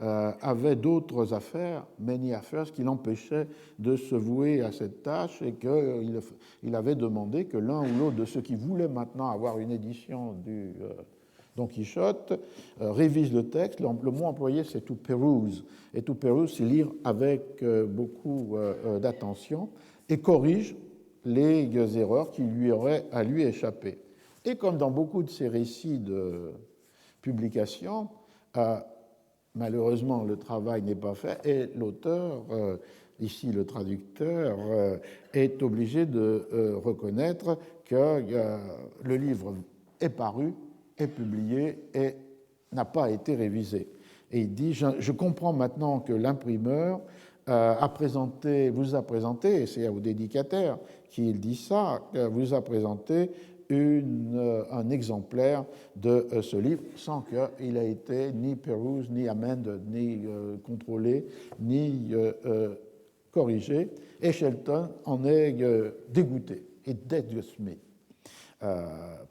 avait d'autres affaires, many affairs, qui l'empêchaient de se vouer à cette tâche et qu'il avait demandé que l'un ou l'autre de ceux qui voulaient maintenant avoir une édition du Don Quichotte révise le texte. Le mot employé, c'est to peruse. Et to peruse, c'est lire avec beaucoup d'attention et corrige les erreurs qui lui auraient à lui échappé. Et comme dans beaucoup de ces récits de publication, malheureusement le travail n'est pas fait et l'auteur, ici le traducteur, est obligé de reconnaître que le livre est paru, est publié et n'a pas été révisé. Et il dit, je comprends maintenant que l'imprimeur vous a présenté, et c'est au dédicataire qu'il dit ça, vous a présenté un exemplaire de ce livre sans qu'il ait été ni peruse, ni amende, ni contrôlé, ni corrigé. Et Shelton en est dégoûté et disgusté.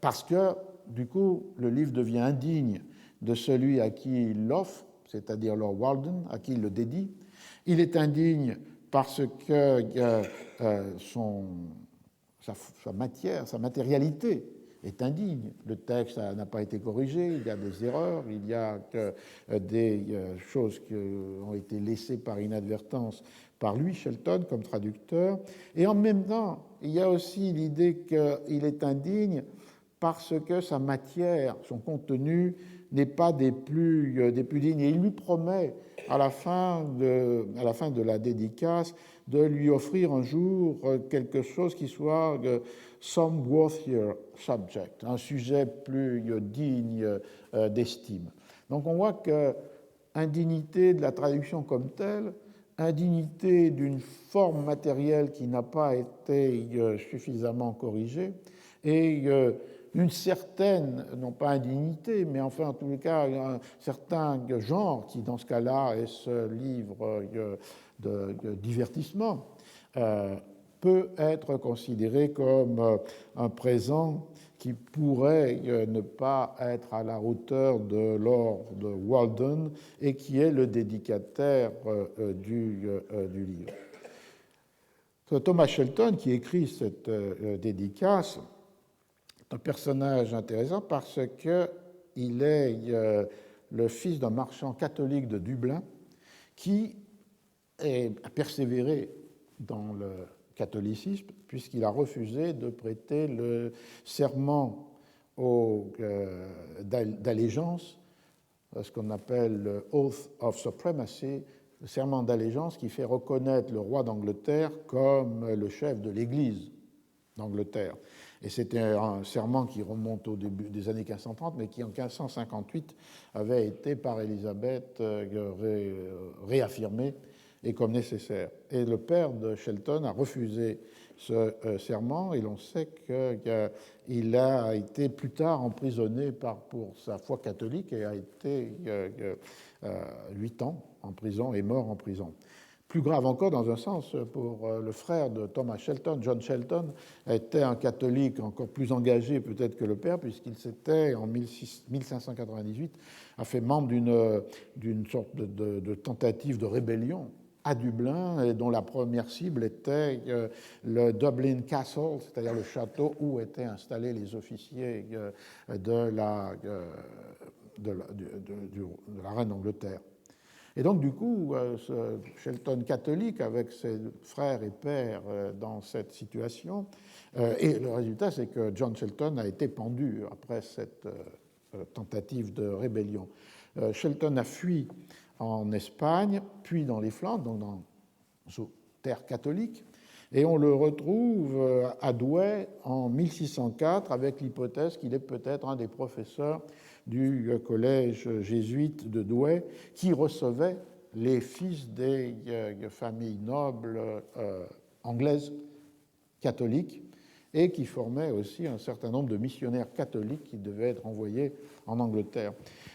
Parce que, du coup, le livre devient indigne de celui à qui il l'offre, c'est-à-dire Lord Walden, à qui il le dédie. Il est indigne parce que sa matière, sa matérialité est indigne. Le texte n'a pas été corrigé, il y a des erreurs, il y a des choses qui ont été laissées par inadvertance par lui, Shelton, comme traducteur. Et en même temps, il y a aussi l'idée qu'il est indigne parce que sa matière, son contenu, n'est pas des plus dignes. Et il lui promet, à la fin de la dédicace, de lui offrir un jour quelque chose qui soit some worthier subject, un sujet plus digne d'estime. Donc on voit que indignité de la traduction comme telle, indignité d'une forme matérielle qui n'a pas été suffisamment corrigée, et une certaine, non pas indignité, mais enfin en tous les cas un certain genre qui dans ce cas-là est ce livre de divertissement, peut être considéré comme un présent qui pourrait ne pas être à la hauteur de Lord Walden et qui est le dédicataire du livre. Thomas Shelton, qui écrit cette dédicace, est un personnage intéressant parce qu'il est le fils d'un marchand catholique de Dublin qui a persévéré dans le catholicisme puisqu'il a refusé de prêter le serment d'allégeance, ce qu'on appelle le Oath of Supremacy, le serment d'allégeance qui fait reconnaître le roi d'Angleterre comme le chef de l'Église d'Angleterre. Et c'était un serment qui remonte au début des années 1530, mais qui en 1558 avait été par Élisabeth réaffirmé et comme nécessaire. Et le père de Shelton a refusé ce serment, et l'on sait qu'il a été plus tard emprisonné pour sa foi catholique et a été 8 ans en prison et mort en prison. Plus grave encore, dans un sens, pour le frère de Thomas Shelton, John Shelton, était un catholique encore plus engagé peut-être que le père, puisqu'il s'était, en 1598, a fait membre d'une sorte de tentative de rébellion à Dublin, et dont la première cible était le Dublin Castle, c'est-à-dire le château où étaient installés les officiers de la reine d'Angleterre. Et donc, du coup, ce Shelton catholique, avec ses frères et pères dans cette situation, et le résultat, c'est que John Shelton a été pendu après cette tentative de rébellion. Shelton a fui en Espagne, puis dans les Flandres, donc dans les terres catholiques, et on le retrouve à Douai en 1604 avec l'hypothèse qu'il est peut-être un des professeurs du collège jésuite de Douai qui recevait les fils des familles nobles anglaises catholiques et qui formait aussi un certain nombre de missionnaires catholiques qui devaient être envoyés en Angleterre.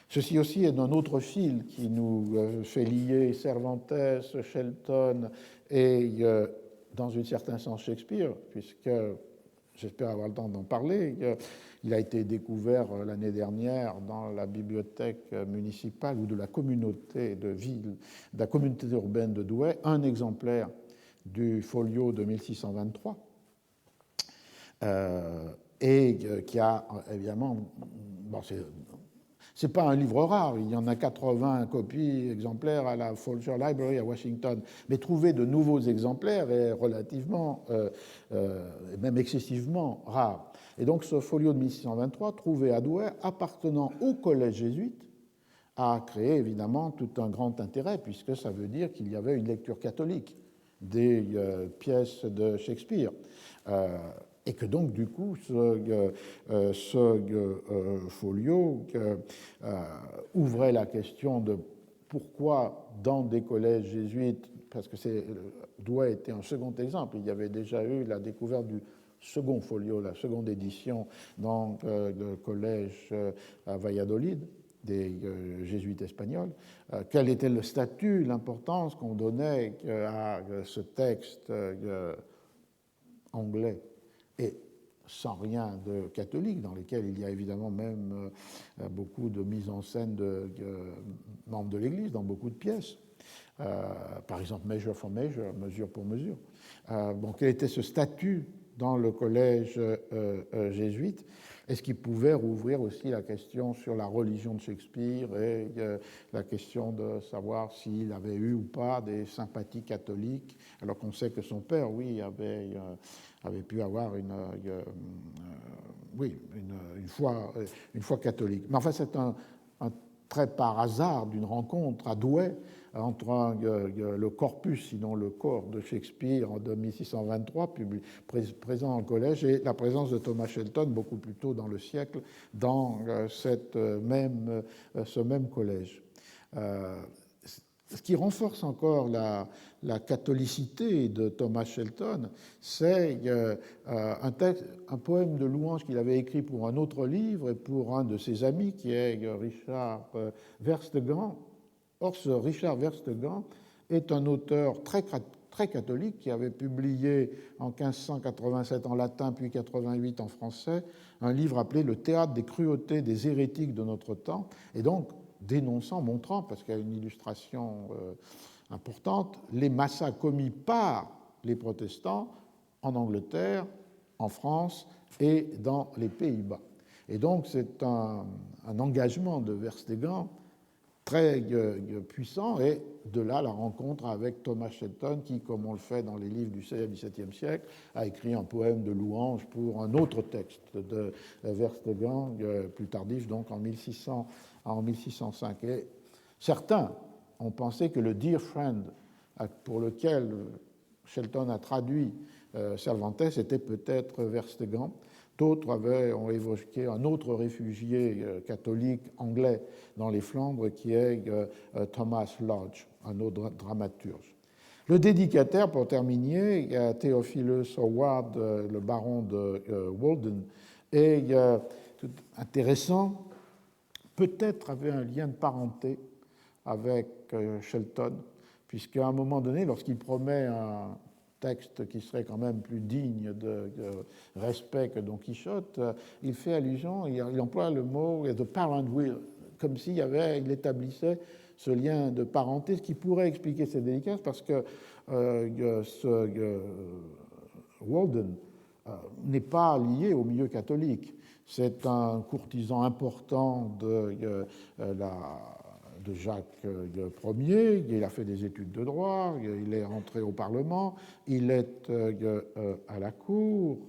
Ceci aussi est un autre fil qui nous fait lier Cervantes, Shelton et, dans un certain sens, Shakespeare, puisque j'espère avoir le temps d'en parler. Il a été découvert l'année dernière dans la bibliothèque municipale ou de la communauté de ville, de la communauté urbaine de Douai, un exemplaire du folio de 1623, et qui a évidemment... Bon, c'est pas un livre rare, il y en a 80 copies exemplaires à la Folger Library à Washington, mais trouver de nouveaux exemplaires est relativement, même excessivement rare. Et donc ce folio de 1623, trouvé à Douai, appartenant au collège jésuite, a créé évidemment tout un grand intérêt, puisque ça veut dire qu'il y avait une lecture catholique des pièces de Shakespeare. Et que donc, du coup, ce folio ouvrait la question de pourquoi, dans des collèges jésuites parce que Douai était un second exemple. Il y avait déjà eu la découverte du second folio, la seconde édition dans le collège à Valladolid des jésuites espagnols. Quel était le statut, l'importance qu'on donnait à ce texte anglais et sans rien de catholique, dans lesquels il y a évidemment même beaucoup de mise en scène de membres de l'Église dans beaucoup de pièces. Par exemple, Measure for Measure, mesure pour mesure. Bon, quel était ce statut dans le collège jésuite? Est-ce qu'il pouvait rouvrir aussi la question sur la religion de Shakespeare et la question de savoir s'il avait eu ou pas des sympathies catholiques, alors qu'on sait que son père, oui, avait pu avoir une foi catholique. Mais enfin, c'est un très par hasard d'une rencontre à Douai entre le corpus, sinon le corps de Shakespeare en 1623, présent en collège, et la présence de Thomas Shelton beaucoup plus tôt dans le siècle dans ce même collège. Ce qui renforce encore la catholicité de Thomas Shelton, c'est un poème de louange qu'il avait écrit pour un autre livre et pour un de ses amis, qui est Richard Verstegan. Or, ce Richard Verstegan est un auteur très catholique qui avait publié en 1587 en latin, puis 88 en français, un livre appelé « Le théâtre des cruautés des hérétiques de notre temps », et donc dénonçant, montrant, parce qu'il y a une illustration importante, les massacres commis par les protestants en Angleterre, en France et dans les Pays-Bas. Et donc c'est un engagement de Verstegan très puissant, et de là la rencontre avec Thomas Shelton qui, comme on le fait dans les livres du XVIIe siècle, a écrit un poème de louange pour un autre texte de Verstegan, plus tardif, donc en 1605. Et certains ont pensé que le Dear Friend, pour lequel Shelton a traduit Cervantes, était peut-être Verstegan. D'autres ont évoqué un autre réfugié catholique anglais dans les Flandres, qui est Thomas Lodge, un autre dramaturge. Le dédicataire, pour terminer, Theophilus Howard, le baron de Walden, est intéressant, peut-être avait un lien de parenté avec Shelton, puisqu'à un moment donné, lorsqu'il promet un texte qui serait quand même plus digne de respect que Don Quichotte, il fait allusion, il emploie le mot « the parent will », comme s'il il établissait ce lien de parenté, ce qui pourrait expliquer cette délicatesse, parce que Walden n'est pas lié au milieu catholique. C'est un courtisan important de Jacques Ier, il a fait des études de droit, il est rentré au Parlement, il est à la cour.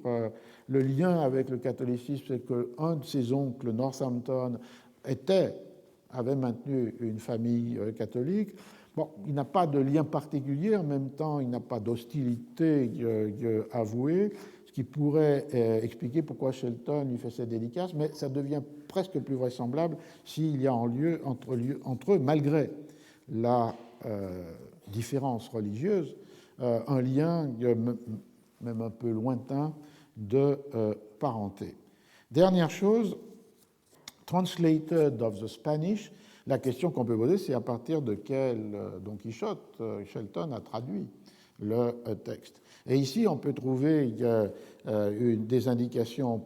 Le lien avec le catholicisme, c'est qu'un de ses oncles, Northampton, avait maintenu une famille catholique. Bon, il n'a pas de lien particulier, en même temps, il n'a pas d'hostilité avouée, ce qui pourrait expliquer pourquoi Shelton lui fait cette dédicace, mais ça devient presque plus vraisemblable s'il y a entre eux, malgré la différence religieuse, un lien même un peu lointain de parenté. Dernière chose, translated of the Spanish, la question qu'on peut poser, c'est à partir de quel Don Quichotte Shelton a traduit le texte. Et ici, on peut trouver des indications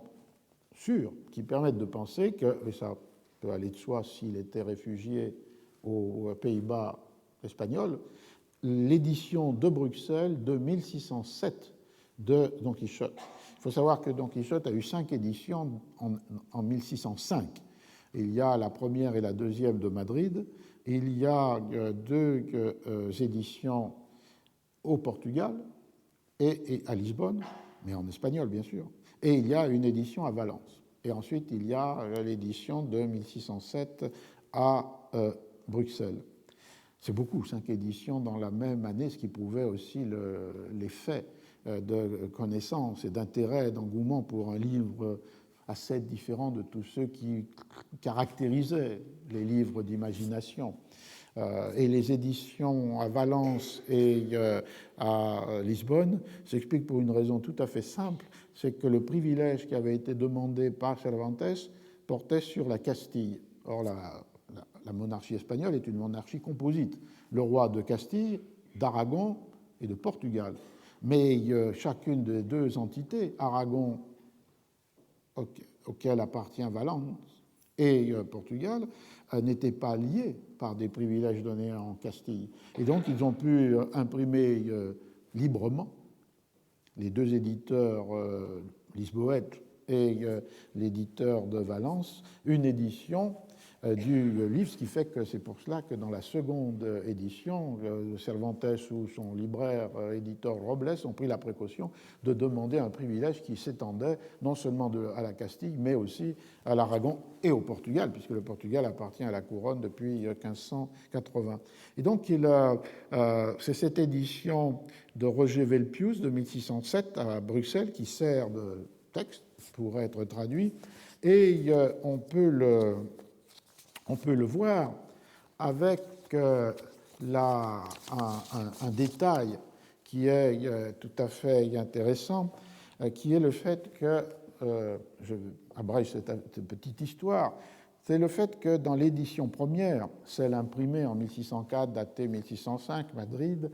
sûres qui permettent de penser que, et ça peut aller de soi s'il était réfugié aux Pays-Bas espagnols, l'édition de Bruxelles de 1607 de Don Quichotte. Il faut savoir que Don Quichotte a eu 5 éditions en 1605. Il y a la première et la deuxième de Madrid. Il y a 2 éditions au Portugal et à Lisbonne, mais en espagnol bien sûr. Et il y a une édition à Valence. Et ensuite, il y a l'édition de 1607 à Bruxelles. C'est beaucoup, 5 éditions dans la même année, ce qui prouvait aussi l'effet de connaissance et d'intérêt, d'engouement pour un livre assez différent de tous ceux qui caractérisaient les livres d'imagination et les éditions à Valence et à Lisbonne s'expliquent pour une raison tout à fait simple, c'est que le privilège qui avait été demandé par Cervantes portait sur la Castille. Or, la monarchie espagnole est une monarchie composite. Le roi de Castille, d'Aragon et de Portugal. Mais chacune des deux entités, Aragon, auquel appartient Valence, et Portugal, n'étaient pas liés par des privilèges donnés en Castille. Et donc, ils ont pu imprimer librement, les deux éditeurs lisboètes et l'éditeur de Valence, une édition du livre, ce qui fait que c'est pour cela que dans la seconde édition, Cervantes ou son libraire éditeur Robles ont pris la précaution de demander un privilège qui s'étendait non seulement à la Castille, mais aussi à l'Aragon et au Portugal, puisque le Portugal appartient à la couronne depuis 1580. Et donc, c'est cette édition de Roger Velpius de 1607 à Bruxelles qui sert de texte pour être traduit, et on peut le voir avec un détail qui est tout à fait intéressant, qui est le fait que, je abrège cette petite histoire, c'est le fait que dans l'édition première, celle imprimée en 1604, datée 1605, Madrid,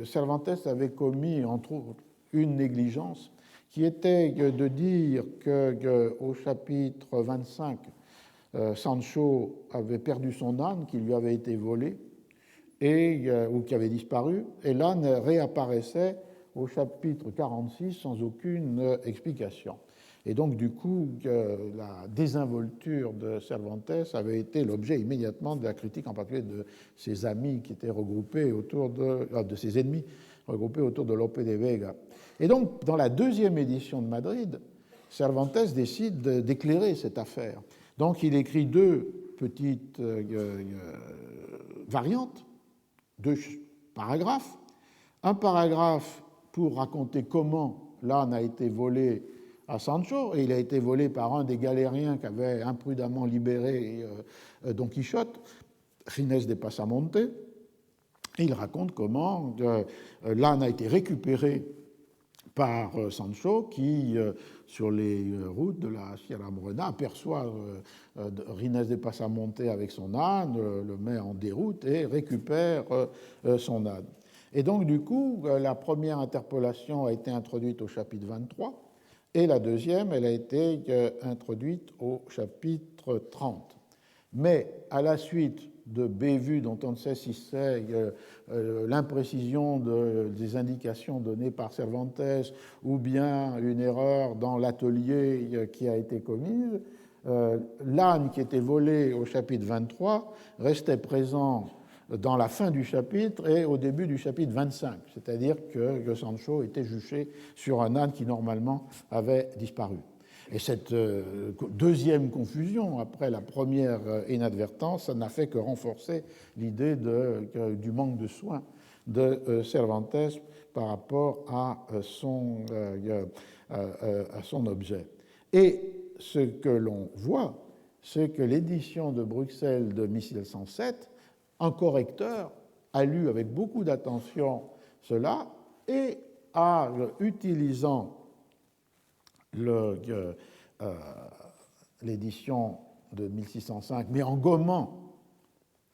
Cervantes avait commis, entre autres, une négligence qui était de dire qu'au chapitre 25, Sancho avait perdu son âne qui lui avait été volé ou qui avait disparu, et l'âne réapparaissait au chapitre 46 sans aucune explication. Et donc, du coup, la désinvolture de Cervantes avait été l'objet immédiatement de la critique, en particulier de ses amis qui étaient regroupés autour de ses ennemis regroupés autour de Lope de Vega. Et donc, dans la deuxième édition de Madrid, Cervantes décide d'éclairer cette affaire. Donc, il écrit deux petites variantes, deux paragraphes. Un paragraphe pour raconter comment l'âne a été volé à Sancho, et il a été volé par un des galériens qu'avait imprudemment libéré Don Quichotte, Ginés de Pasamonte. Et il raconte comment l'âne a été récupéré par Sancho qui, sur les routes de la Sierra Morena, aperçoit Ginés de Pasamonte avec son âne, le met en déroute et récupère son âne. Et donc, du coup, la première interpolation a été introduite au chapitre 23 et la deuxième, elle a été introduite au chapitre 30. Mais à la suite de bévues dont on ne sait si c'est l'imprécision des indications données par Cervantes ou bien une erreur dans l'atelier qui a été commise, l'âne qui était volé au chapitre 23 restait présent dans la fin du chapitre et au début du chapitre 25, c'est-à-dire que Sancho était juché sur un âne qui normalement avait disparu. Et cette deuxième confusion, après la première inadvertance, ça n'a fait que renforcer l'idée du manque de soin de Cervantes par rapport à son objet. Et ce que l'on voit, c'est que l'édition de Bruxelles de 1707, un correcteur a lu avec beaucoup d'attention cela et utilisant l'édition de 1605, mais en gommant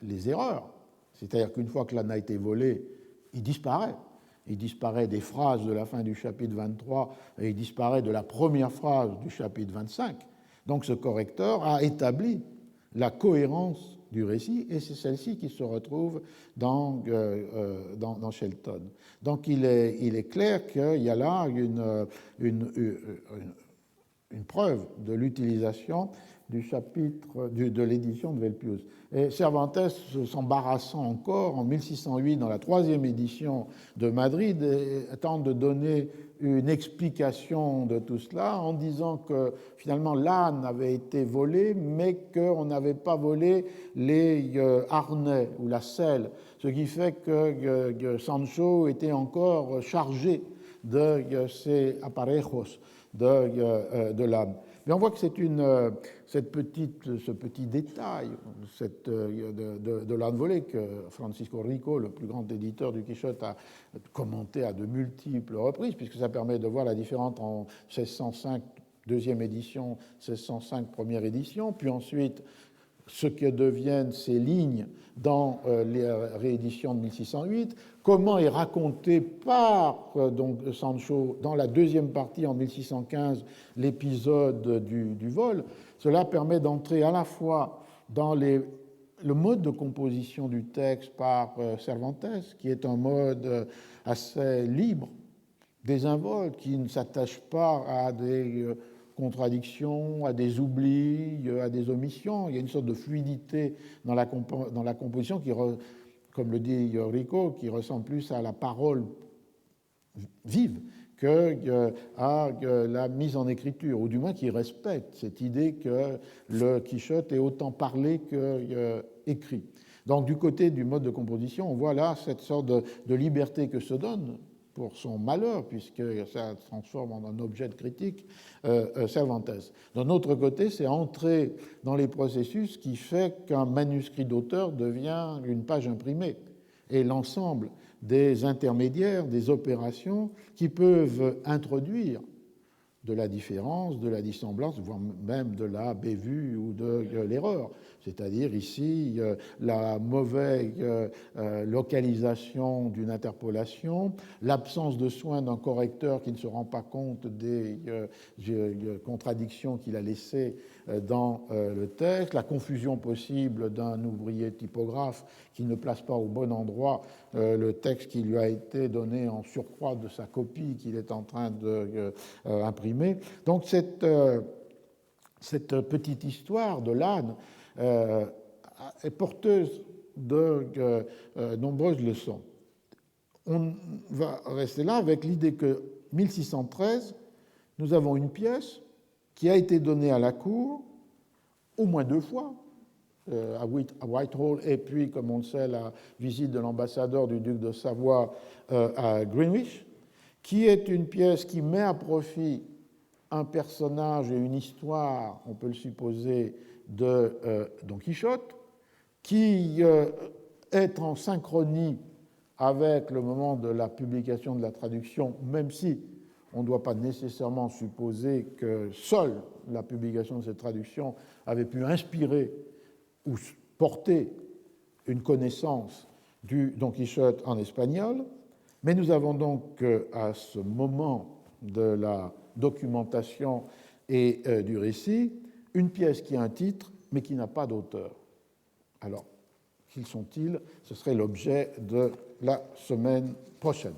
les erreurs, c'est-à-dire qu'une fois que l'âne a été volé, il disparaît. Il disparaît des phrases de la fin du chapitre 23 et il disparaît de la première phrase du chapitre 25. Donc ce correcteur a établi la cohérence du récit, et c'est celle-ci qui se retrouve dans Shelton. Donc il est clair qu'il y a là une preuve de l'utilisation du chapitre de l'édition de Velpius. Et Cervantes, s'embarrassant encore en 1608 dans la troisième édition de Madrid, tente de donner une explication de tout cela en disant que finalement l'âne avait été volé, mais qu'on n'avait pas volé les harnais ou la selle, ce qui fait que Sancho était encore chargé de ces apparejos de l'âne. Mais on voit que c'est ce petit détail de l'envolée que Francisco Rico, le plus grand éditeur du Quichotte, a commenté à de multiples reprises, puisque ça permet de voir la différence en 1605, deuxième édition, 1605, première édition, puis ensuite ce que deviennent ces lignes dans les rééditions de 1608, comment est raconté par donc, Sancho dans la deuxième partie en 1615 l'épisode du vol. Cela permet d'entrer à la fois dans le mode de composition du texte par Cervantes, qui est un mode assez libre, désinvolte, qui ne s'attache pas à des contradictions, à des oublis, à des omissions. Il y a une sorte de fluidité dans la composition qui, comme le dit Rico, qui ressemble plus à la parole vive que à la mise en écriture, ou du moins qui respecte cette idée que le Quichotte est autant parlé qu'écrit. Donc du côté du mode de composition, on voit là cette sorte de liberté que se donne pour son malheur, puisque ça se transforme en un objet de critique, Cervantes. D'un autre côté, c'est entrer dans les processus qui fait qu'un manuscrit d'auteur devient une page imprimée, et l'ensemble des intermédiaires, des opérations qui peuvent introduire de la différence, de la dissemblance, voire même de la bévue ou de l'erreur. C'est-à-dire ici la mauvaise localisation d'une interpolation, l'absence de soin d'un correcteur qui ne se rend pas compte des contradictions qu'il a laissées dans le texte, la confusion possible d'un ouvrier typographe qui ne place pas au bon endroit le texte qui lui a été donné en surcroît de sa copie qu'il est en train d'imprimer. Donc cette petite histoire de l'âne est porteuse de nombreuses leçons. On va rester là avec l'idée que 1613, nous avons une pièce qui a été donnée à la cour au moins 2 fois, à Whitehall, et puis, comme on le sait, la visite de l'ambassadeur du duc de Savoie à Greenwich, qui est une pièce qui met à profit un personnage et une histoire, on peut le supposer, de Don Quichotte, qui est en synchronie avec le moment de la publication de la traduction, même si on ne doit pas nécessairement supposer que seule la publication de cette traduction avait pu inspirer ou porter une connaissance du Don Quichotte en espagnol. Mais nous avons donc à ce moment de la documentation et du récit une pièce qui a un titre mais qui n'a pas d'auteur. Alors, qui sont-ils? Ce serait l'objet de la semaine prochaine.